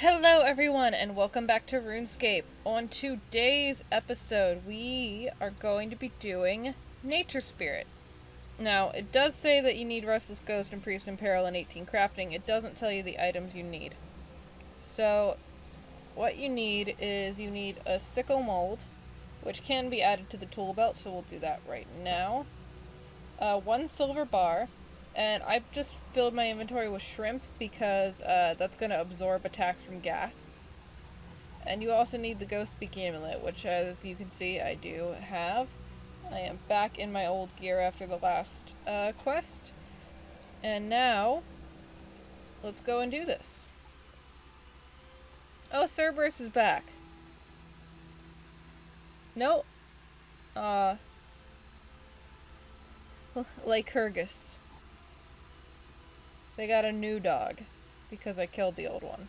Hello everyone and welcome back to Runescape. On today's episode we are going to be doing Nature Spirit. Now it does say that you need Restless Ghost and Priest in Peril and 18 crafting. It doesn't tell you the items you need. So what you need is you need a sickle mold, which can be added to the tool belt, so we'll do that right now. 1 silver bar, and I've just filled my inventory with shrimp because that's going to absorb attacks from gas. And you also need the Ghost Speak Amulet, which as you can see I do have. I am back in my old gear after the last quest. And now, let's go and do this. Oh, Cerberus is back. No. Lycurgus. They got a new dog because I killed the old one.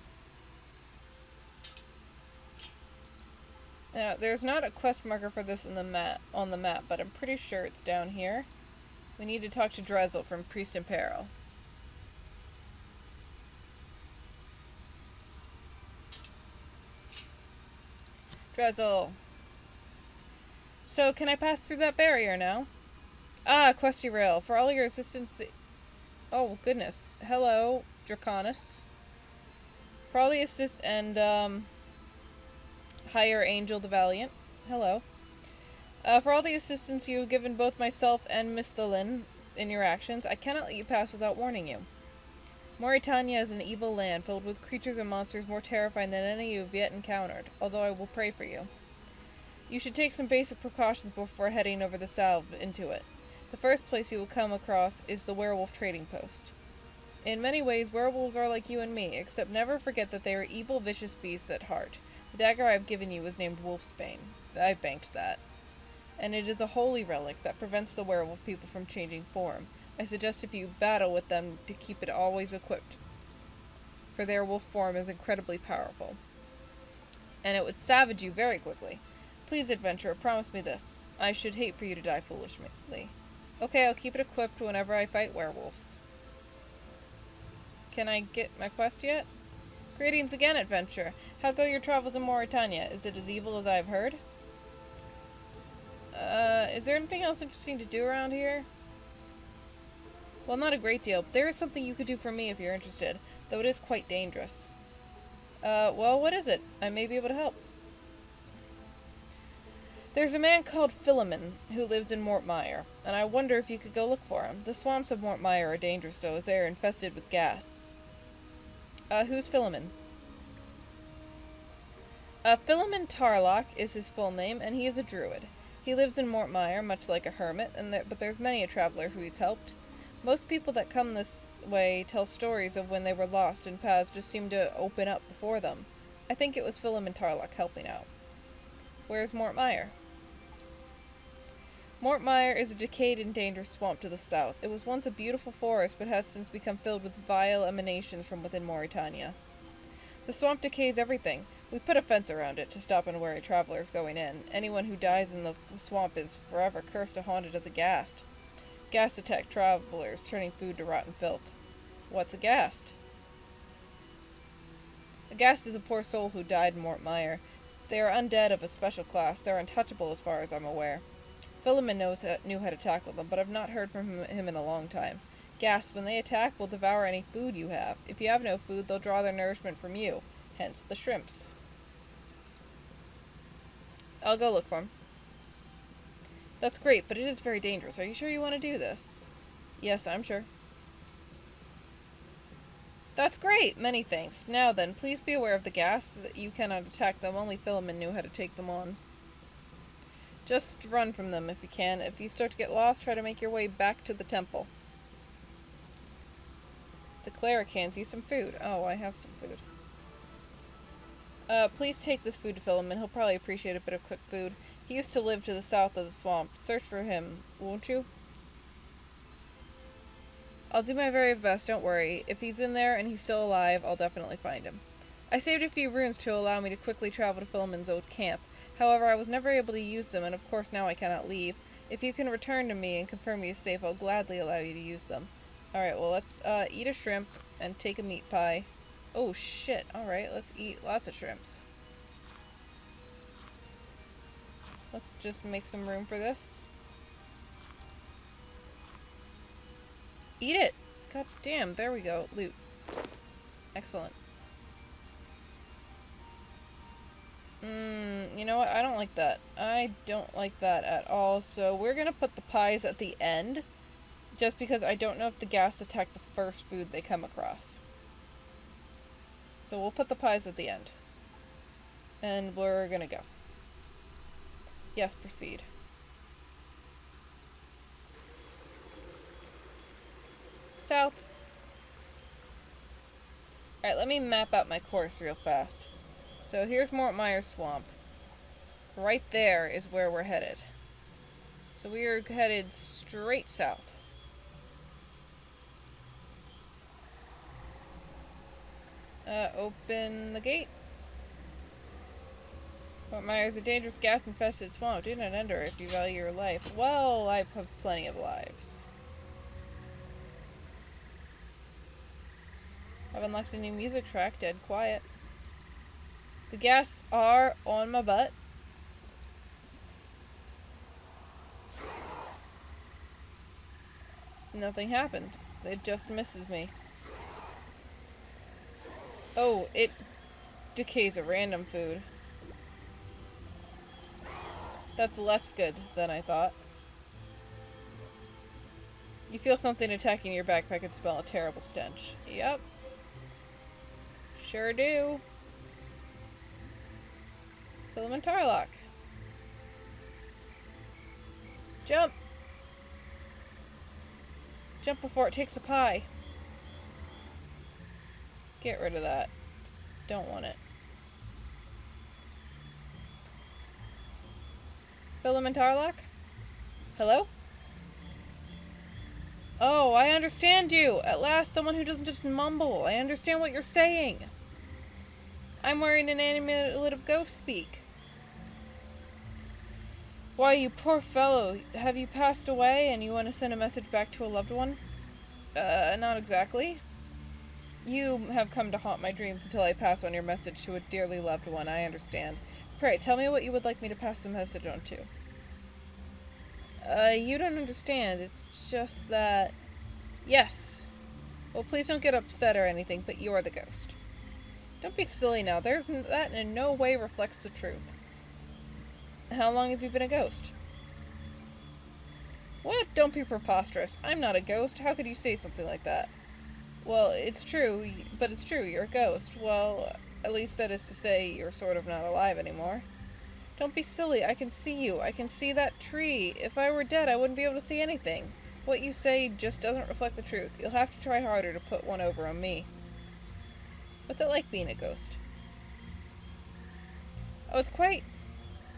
Now, there's not a quest marker for this on the map, but I'm pretty sure it's down here. We need to talk to Drezel from Priest in Peril. Drezel. So, can I pass through that barrier now? Ah, Questy Rail. For all your assistance... Oh, goodness. Hello, Draconis. For all the assist... And, Higher Angel the Valiant. Hello. For all the assistance you have given both myself and Miss Thelin in your actions, I cannot let you pass without warning you. Mauritania is an evil land filled with creatures and monsters more terrifying than any you have yet encountered, although I will pray for you. You should take some basic precautions before heading over the south into it. The first place you will come across is the werewolf trading post. In many ways, werewolves are like you and me, except never forget that they are evil, vicious beasts at heart. The dagger I have given you was named Wolfsbane. I banked that. And it is a holy relic that prevents the werewolf people from changing form. I suggest if you battle with them to keep it always equipped, for their wolf form is incredibly powerful. And it would savage you very quickly. Please, adventurer, promise me this. I should hate for you to die foolishly. Okay, I'll keep it equipped whenever I fight werewolves. Can I get my quest yet? Greetings again, adventurer. How go your travels in Mauritania? Is it as evil as I've heard? Is there anything else interesting to do around here? Well, not a great deal, but there is something you could do for me if you're interested, though it is quite dangerous. Well, what is it? I may be able to help. There's a man called Philemon who lives in Mortmire, and I wonder if you could go look for him. The swamps of Mortmire are dangerous, so as they are infested with ghasts. Who's Philemon? Philemon Tarlock is his full name, and he is a druid. He lives in Mortmire, much like a hermit, but there's many a traveler who he's helped. Most people that come this way tell stories of when they were lost and paths just seem to open up before them. I think it was Philemon Tarlock helping out. Where's Mortmire? Mortmire is a decayed and dangerous swamp to the south. It was once a beautiful forest, but has since become filled with vile emanations from within Mauritania. The swamp decays everything. We put a fence around it to stop unwary travelers going in. Anyone who dies in the swamp is forever cursed or haunted as a ghast. Ghast attack travelers, turning food to rotten filth. What's a ghast? A ghast is a poor soul who died in Mortmire. They are undead of a special class. They're untouchable as far as I'm aware. Philemon knew how to tackle them, but I've not heard from him in a long time. Ghasts, when they attack, will devour any food you have. If you have no food, they'll draw their nourishment from you. Hence the shrimps. I'll go look for him. That's great, but it is very dangerous. Are you sure you want to do this? Yes, I'm sure. That's great! Many thanks. Now then, please be aware of the ghasts. You cannot attack them. Only Philemon knew how to take them on. Just run from them if you can. If you start to get lost, try to make your way back to the temple. The cleric hands you some food. Oh, I have some food. Please take this food to Philemon. He'll probably appreciate a bit of cooked food. He used to live to the south of the swamp. Search for him, won't you? I'll do my very best, don't worry. If he's in there and he's still alive, I'll definitely find him. I saved a few runes to allow me to quickly travel to Philemon's old camp. However, I was never able to use them, and of course now I cannot leave. If you can return to me and confirm he is safe, I'll gladly allow you to use them. Alright, well let's eat a shrimp and take a meat pie. Oh shit, alright, let's eat lots of shrimps. Let's just make some room for this. Eat it! God damn, there we go. Loot. Excellent. You know what? I don't like that. I don't like that at all, so we're gonna put the pies at the end, just because I don't know if the ghast attack the first food they come across. So we'll put the pies at the end. And we're gonna go. Yes, proceed. South. Alright, let me map out my course real fast. So here's Mort Myers Swamp. Right there is where we're headed. So we are headed straight south. Open the gate. Mort Myers, a dangerous gas-infested swamp. Do not enter if you value your life. Well, I have plenty of lives. I've unlocked a new music track, Dead Quiet. The ghasts are on my butt. Nothing happened. It just misses me. Oh, it decays a random food. That's less good than I thought. You feel something attacking your backpack and smell a terrible stench. Yep. Sure do. Filament Tarlock. Jump! Jump before it takes a pie. Get rid of that. Don't want it. Filament Tarlock? Hello? Oh, I understand you! At last, someone who doesn't just mumble. I understand what you're saying. I'm wearing an amulet of ghost speak. Why, you poor fellow. Have you passed away and you want to send a message back to a loved one? Not exactly. You have come to haunt my dreams until I pass on your message to a dearly loved one, I understand. Pray, tell me what you would like me to pass the message on to. You don't understand. It's just that... Yes. Well, please don't get upset or anything, but you're the ghost. Don't be silly now. That in no way reflects the truth. How long have you been a ghost? What? Don't be preposterous. I'm not a ghost. How could you say something like that? Well, it's true, but it's true. You're a ghost. Well, at least that is to say you're sort of not alive anymore. Don't be silly. I can see you. I can see that tree. If I were dead, I wouldn't be able to see anything. What you say just doesn't reflect the truth. You'll have to try harder to put one over on me. What's it like being a ghost? Oh, it's quite...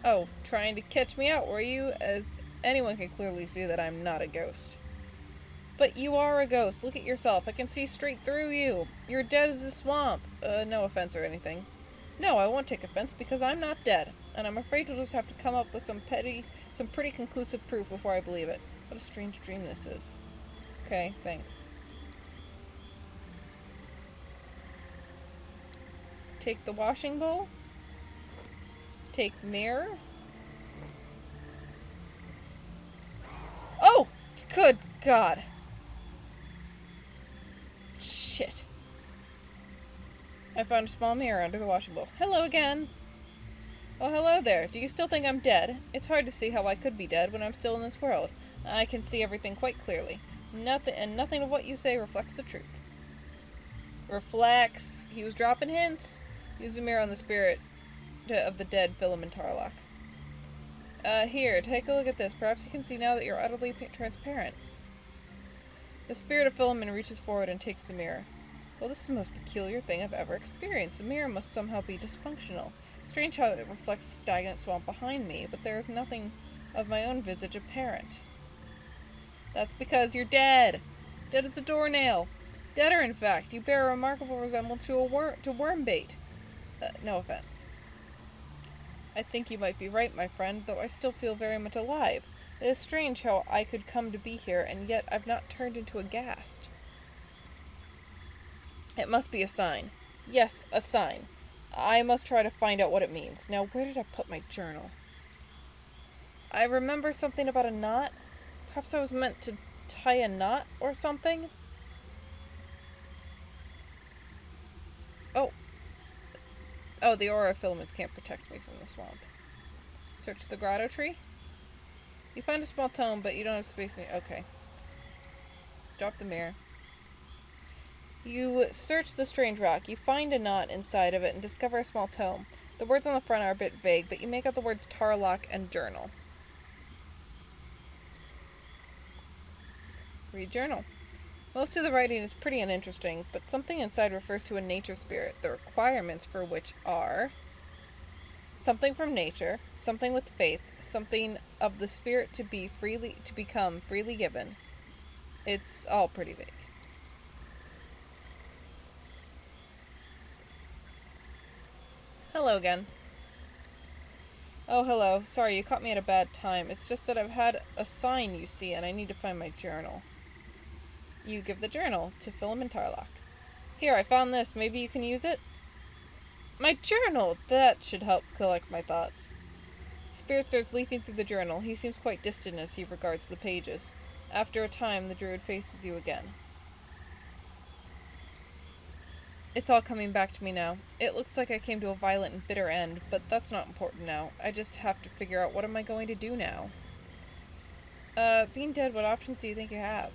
Oh, trying to catch me out, were you? As anyone can clearly see that I'm not a ghost. But you are a ghost. Look at yourself. I can see straight through you. You're dead as the swamp. No offense or anything. No, I won't take offense because I'm not dead. And I'm afraid you'll just have to come up with some pretty conclusive proof before I believe it. What a strange dream this is. Okay, thanks. Take the washing bowl. Take the mirror. Oh! Good God. Shit. I found a small mirror under the washing bowl. Hello again. Oh, hello there. Do you still think I'm dead? It's hard to see how I could be dead when I'm still in this world. I can see everything quite clearly. Nothing of what you say reflects the truth. Reflects. He was dropping hints. Use a mirror on the spirit of the dead Filament Tarlock. Here, take a look at this. Perhaps you can see now that you're utterly transparent. The spirit of Filament reaches forward and takes the mirror. Well, this is the most peculiar thing I've ever experienced. The mirror must somehow be dysfunctional. Strange how it reflects the stagnant swamp behind me, but there is nothing of my own visage apparent. That's because you're dead. Dead as a doornail. Deader, in fact. You bear a remarkable resemblance to worm bait. No offense. I think you might be right, my friend, though I still feel very much alive. It is strange how I could come to be here, and yet I've not turned into a ghast. It must be a sign. Yes, a sign. I must try to find out what it means. Now, where did I put my journal? I remember something about a knot. Perhaps I was meant to tie a knot or something? Oh. Oh, the aura filaments can't protect me from the swamp. Search the grotto tree. You find a small tome, but you don't have space in it. Okay. Drop the mirror. You search the strange rock. You find a knot inside of it and discover a small tome. The words on the front are a bit vague, but you make out the words Tarlock and journal. Read journal. Most of the writing is pretty uninteresting, but something inside refers to a nature spirit, the requirements for which are something from nature, something with faith, something of the spirit to become freely given. It's all pretty vague. Hello again. Oh, hello. Sorry, you caught me at a bad time. It's just that I've had a sign, you see, and I need to find my journal. You give the journal to Philemon Tarlock. Here, I found this. Maybe you can use it? My journal! That should help collect my thoughts. Spirit starts leafing through the journal. He seems quite distant as he regards the pages. After a time, the druid faces you again. It's all coming back to me now. It looks like I came to a violent and bitter end, but that's not important now. I just have to figure out what am I going to do now. Being dead, what options do you think you have?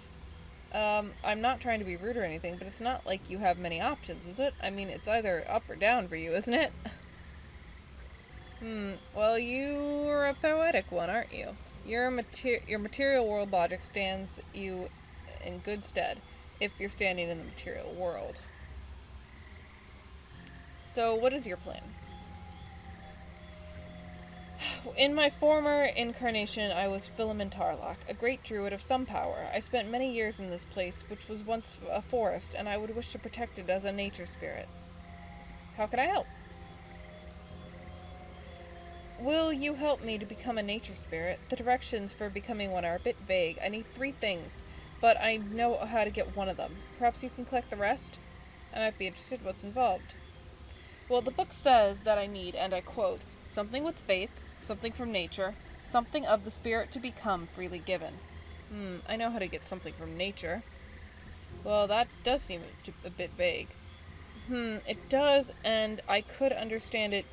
I'm not trying to be rude or anything, but it's not like you have many options, is it? I mean, it's either up or down for you, isn't it? Well, you're a poetic one, aren't you? Your material world logic stands you in good stead if you're standing in the material world. So, what is your plan? In my former incarnation, I was Philemon Tarlock, a great druid of some power. I spent many years in this place, which was once a forest, and I would wish to protect it as a nature spirit. How can I help? Will you help me to become a nature spirit? The directions for becoming one are a bit vague. I need 3 things, but I know how to get one of them. Perhaps you can collect the rest? I might be interested in what's involved. Well, the book says that I need, and I quote, something with faith, something from nature, something of the spirit to become freely given. I know how to get something from nature. Well, that does seem a bit vague. It does, and I could understand it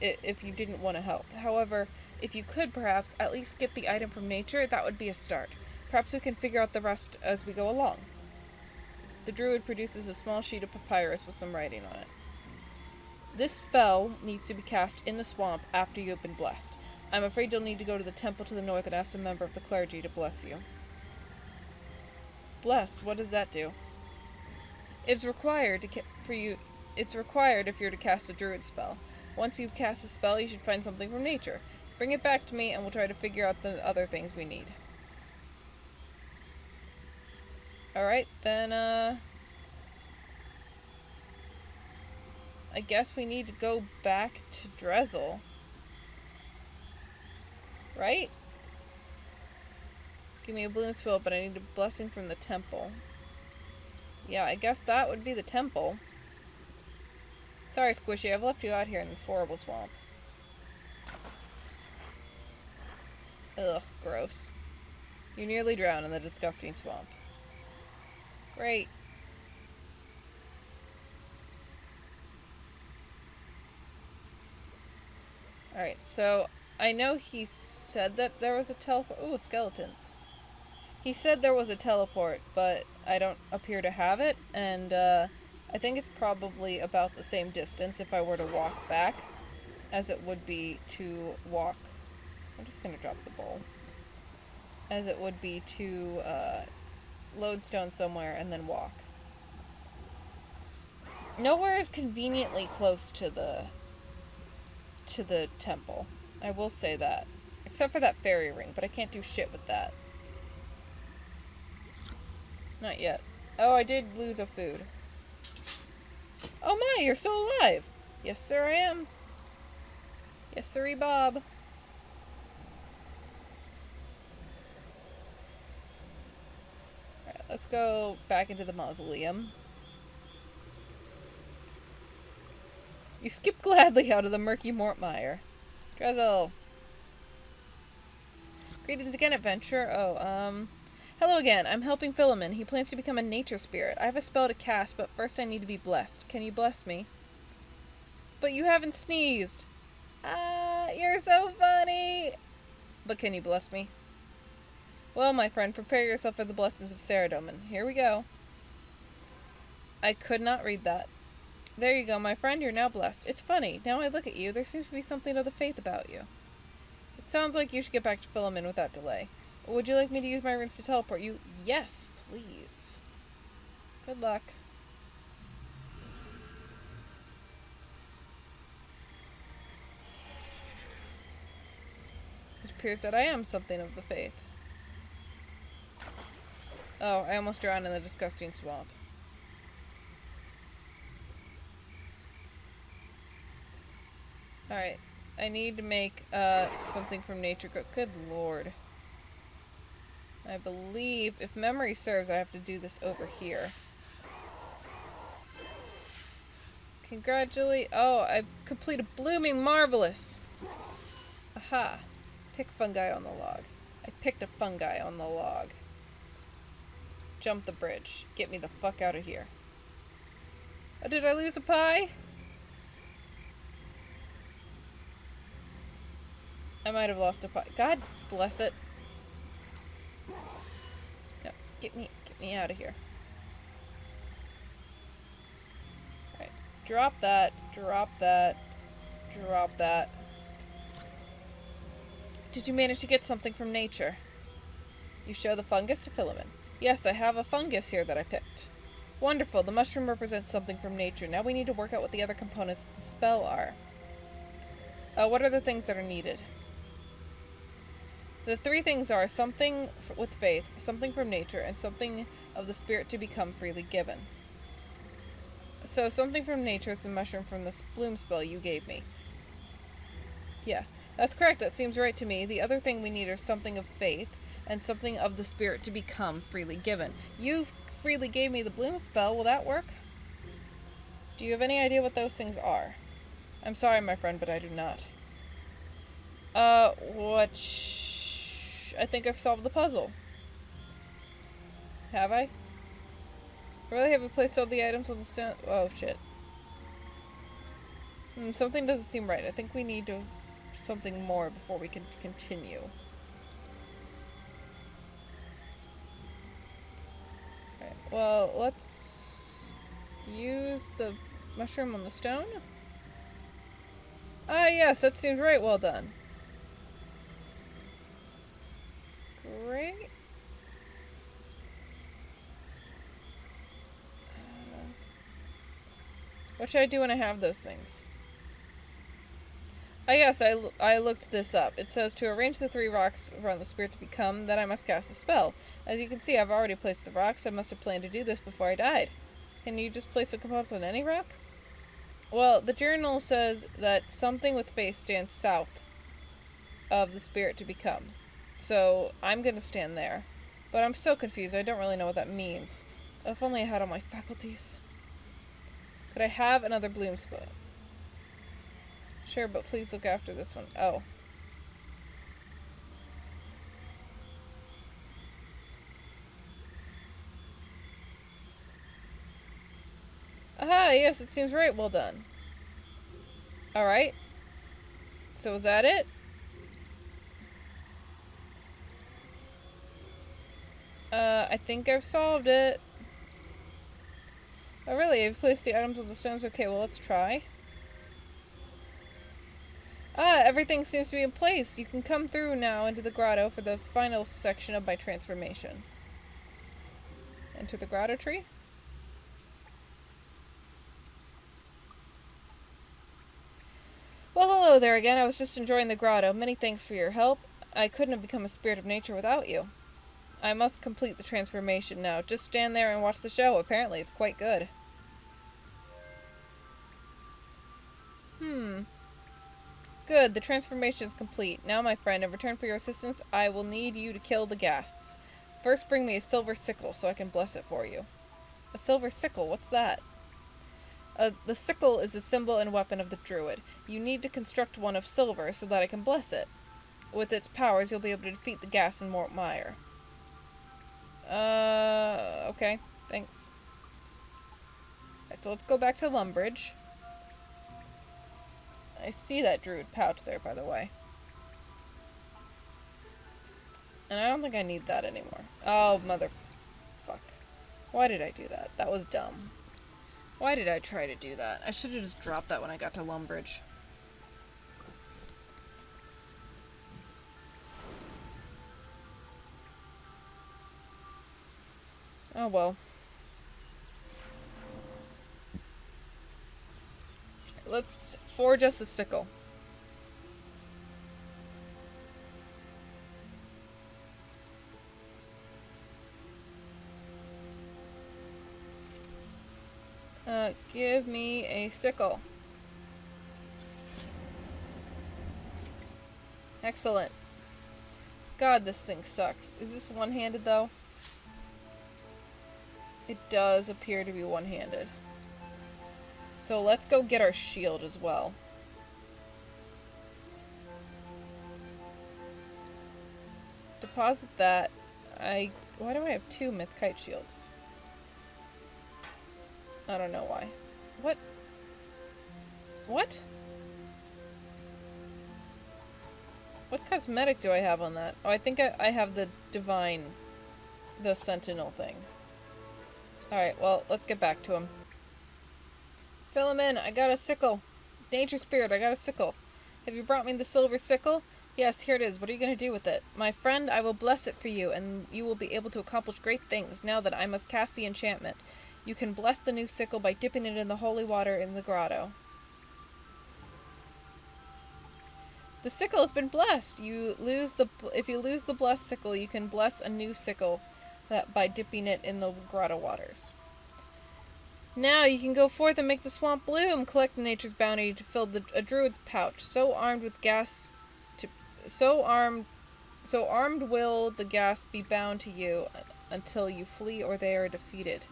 if you didn't want to help. However, if you could perhaps at least get the item from nature, that would be a start. Perhaps we can figure out the rest as we go along. The druid produces a small sheet of papyrus with some writing on it. This spell needs to be cast in the swamp after you have been blessed. I'm afraid you'll need to go to the temple to the north and ask a member of the clergy to bless you. Blessed? What does that do? It's required It's required if you're to cast a druid spell. Once you've cast a spell, you should find something from nature. Bring it back to me, and we'll try to figure out the other things we need. Alright, then, I guess we need to go back to Drezel. Right? Give me a bloom spell, but I need a blessing from the temple. Yeah, I guess that would be the temple. Sorry, Squishy, I've left you out here in this horrible swamp. Ugh, gross. You nearly drowned in the disgusting swamp. Great. Alright, so I know he said that there was a teleport. Ooh, skeletons. He said there was a teleport, but I don't appear to have it, and I think it's probably about the same distance if I were to walk back as it would be to walk. I'm just gonna drop the bowl. As it would be to lodestone somewhere and then walk. Nowhere is conveniently close to the temple. I will say that. Except for that fairy ring, but I can't do shit with that. Not yet. Oh, I did lose a food. Oh my, you're still alive! Yes, sir, I am. Yes, sirree, Bob. Alright, let's go back into the mausoleum. You skip gladly out of the murky Mortmire. Drizzle. Greetings again, adventurer. Hello again. I'm helping Philemon. He plans to become a nature spirit. I have a spell to cast, but first I need to be blessed. Can you bless me? But you haven't sneezed. You're so funny. But can you bless me? Well, my friend, prepare yourself for the blessings of Saradomin. Here we go. I could not read that. There you go, my friend. You're now blessed. It's funny. Now I look at you, there seems to be something of the faith about you. It sounds like you should get back to Philemon without delay. Would you like me to use my runes to teleport you? Yes, please. Good luck. It appears that I am something of the faith. Oh, I almost drowned in the disgusting swamp. Alright. I need to make something from nature. Good lord. I believe, if memory serves, I have to do this over here. Congratulate. Oh, I completed Blooming Marvelous. Aha. Pick fungi on the log. I picked a fungi on the log. Jump the bridge. Get me the fuck out of here. Oh, did I lose a pie? I might have lost a pie. God bless it. No, get me out of here. Alright. Drop that. Drop that. Drop that. Did you manage to get something from nature? You show the fungus to Philemon. Yes, I have a fungus here that I picked. Wonderful. The mushroom represents something from nature. Now we need to work out what the other components of the spell are. What are the things that are needed? The three things are something with faith, something from nature, and something of the spirit to become freely given. So something from nature is the mushroom from the bloom spell you gave me. Yeah, that's correct. That seems right to me. The other thing we need is something of faith and something of the spirit to become freely given. You freely gave me the bloom spell. Will that work? Do you have any idea what those things are? I'm sorry, my friend, but I do not. I think I've solved the puzzle. Have I? Really? Have we placed all the items on the stone? Oh, shit. Something doesn't seem right. I think we need to something more before we can continue. Alright, well, let's use the mushroom on the stone. Ah, yes, that seems right. Well done. Great. What should I do when I have those things? Yes, I looked this up. It says to arrange the 3 rocks around the spirit to become, then I must cast a spell. As you can see, I've already placed the rocks. I must have planned to do this before I died. Can you just place a component on any rock? Well, the journal says that something with faith stands south of the spirit to become. So, I'm gonna stand there. But I'm so confused, I don't really know what that means. If only I had all my faculties. Could I have another bloom spell? Sure, but please look after this one. Oh. Aha, yes, it seems right. Well done. Alright. So is that it? I think I've solved it. Oh, really? I've placed the items on the stones? Okay, well, let's try. Everything seems to be in place. You can come through now into the grotto for the final section of my transformation. Enter the grotto tree? Well, hello there again. I was just enjoying the grotto. Many thanks for your help. I couldn't have become a spirit of nature without you. I must complete the transformation now. Just stand there and watch the show. Apparently, it's quite good. Good, the transformation is complete. Now, my friend, in return for your assistance, I will need you to kill the ghasts. First, bring me a silver sickle so I can bless it for you. A silver sickle? What's that? The sickle is a symbol and weapon of the druid. You need to construct one of silver so that I can bless it. With its powers, you'll be able to defeat the ghast in Mort Mire. Okay. Thanks. Alright, so let's go back to Lumbridge. I see that druid pouch there, by the way. And I don't think I need that anymore. Oh, motherfuck. Why did I do that? That was dumb. Why did I try to do that? I should have just dropped that when I got to Lumbridge. Oh well. Let's forge us a sickle. Give me a sickle. Excellent. God, this thing sucks. Is this one-handed, though? It does appear to be one-handed. So let's go get our shield as well. Deposit that. Why do I have 2 mythkite shields? I don't know why. What? What? What cosmetic do I have on that? Oh, I think I have the divine, the sentinel thing. Alright, well, let's get back to him. Philomen, I got a sickle. Nature spirit, I got a sickle. Have you brought me the silver sickle? Yes, here it is. What are you going to do with it? My friend, I will bless it for you, and you will be able to accomplish great things now that I must cast the enchantment. You can bless the new sickle by dipping it in the holy water in the grotto. The sickle has been blessed. If you lose the blessed sickle, you can bless a new sickle by dipping it in the grotto waters. Now you can go forth and make the swamp bloom. Collect nature's bounty to fill a druid's pouch. So armed will the ghast be bound to you until you flee or they are defeated.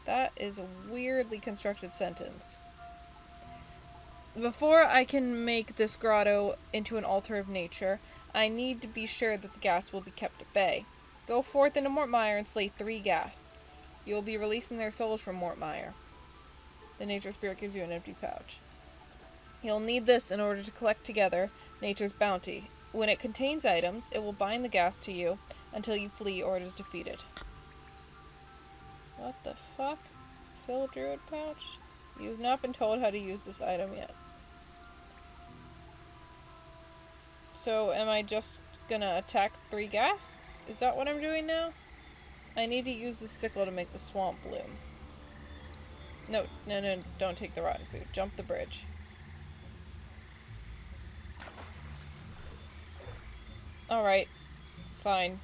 That is a weirdly constructed sentence. Before I can make this grotto into an altar of nature, I need to be sure that the ghast will be kept at bay. Go forth into Mort Mire and slay 3 ghasts. You will be releasing their souls from Mort Mire. The nature spirit gives you an empty pouch. You'll need this in order to collect together nature's bounty. When it contains items, it will bind the ghast to you until you flee or it is defeated. What the fuck? Fill druid pouch? You've not been told how to use this item yet. So am I just gonna attack 3 ghasts? Is that what I'm doing now? I need to use the sickle to make the swamp bloom. No, don't take the rotten food. Jump the bridge. Alright. Fine.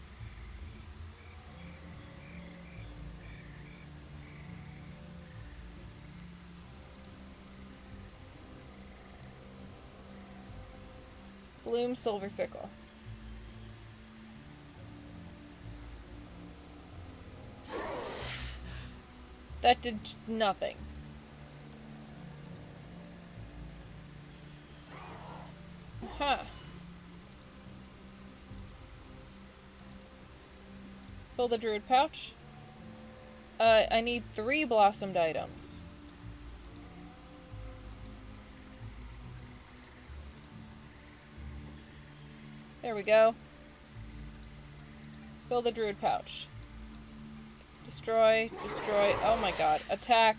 Bloom silver sickle. That did nothing. Huh. Fill the druid pouch. I need 3 blossomed items. There we go. Fill the druid pouch. Destroy. Oh my god. Attack.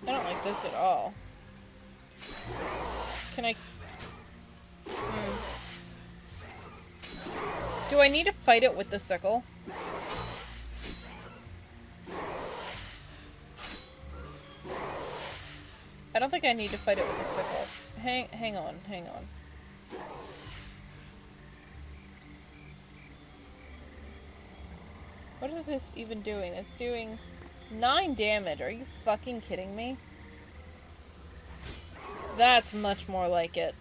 I don't like this at all. Can I... Do I need to fight it with the sickle? I don't think I need to fight it with a sickle. Hang on. What is this even doing? It's doing 9 damage. Are you fucking kidding me? That's much more like it.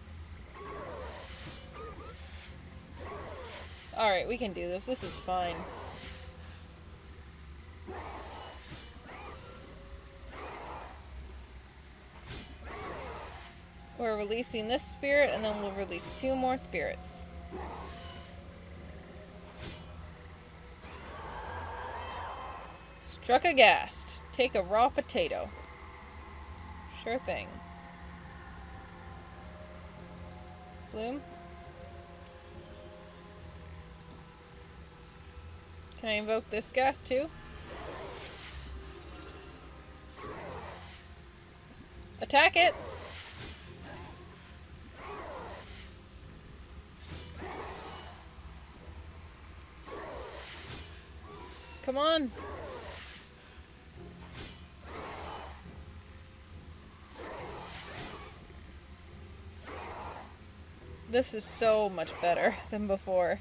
Alright, we can do this. This is fine. We're releasing this spirit, and then we'll release 2 more spirits. Struck aghast. Take a raw potato. Sure thing. Bloom? Can I invoke this gas too? Attack it! Come on! This is so much better than before.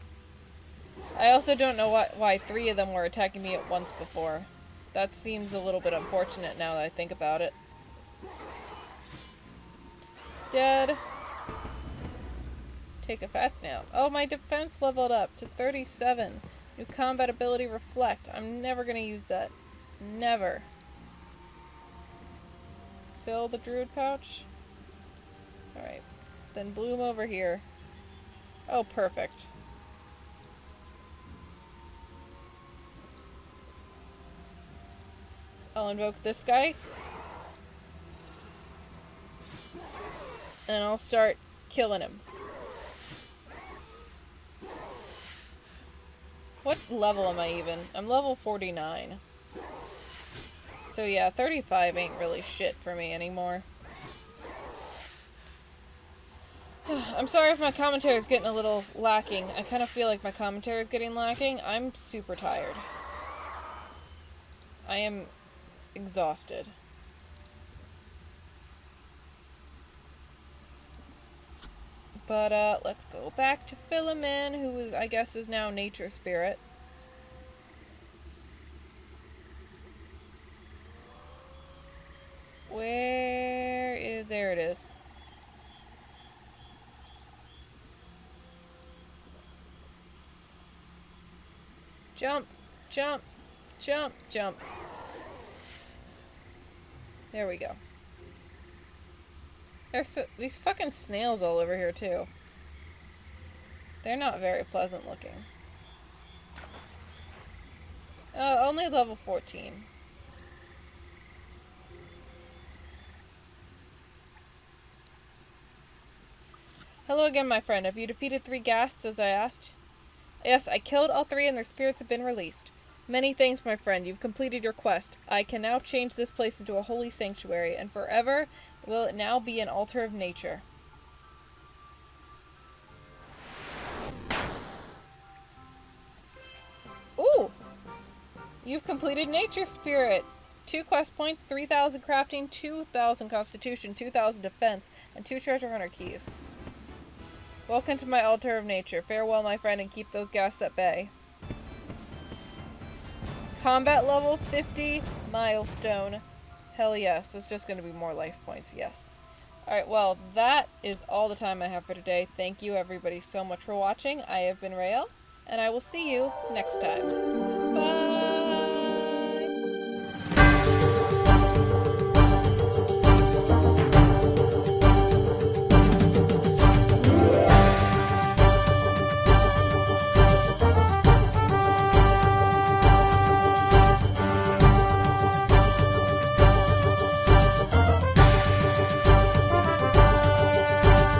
I also don't know why 3 of them were attacking me at once before. That seems a little bit unfortunate now that I think about it. Dead. Take a fat snap. Oh, my defense leveled up to 37. New combat ability, Reflect. I'm never gonna use that. Never. Fill the druid pouch. Alright. Then Bloom over here. Oh, perfect. I'll invoke this guy. And I'll start killing him. What level am I even? I'm level 49. So yeah, 35 ain't really shit for me anymore. I'm sorry if my commentary is getting a little lacking. I kind of feel like my commentary is getting lacking. I'm super tired. I am exhausted. But, let's go back to Philomen, who is, I guess, is now Nature Spirit. Where is... There it is. Jump! Jump! Jump! Jump! There we go. There's these fucking snails all over here, too. They're not very pleasant looking. Only level 14. Hello again, my friend. Have you defeated 3 ghasts, as I asked? Yes, I killed all 3 and their spirits have been released. Many thanks, my friend. You've completed your quest. I can now change this place into a holy sanctuary, and forever will it now be an altar of nature. Ooh! You've completed Nature Spirit! 2 quest points, 3,000 crafting, 2,000 constitution, 2,000 defense, and 2 treasure hunter keys. Welcome to my altar of nature. Farewell, my friend, and keep those ghasts at bay. Combat level 50 milestone. Hell yes. That's just going to be more life points. Yes. Alright, well, that is all the time I have for today. Thank you, everybody, so much for watching. I have been Rael, and I will see you next time. Bye!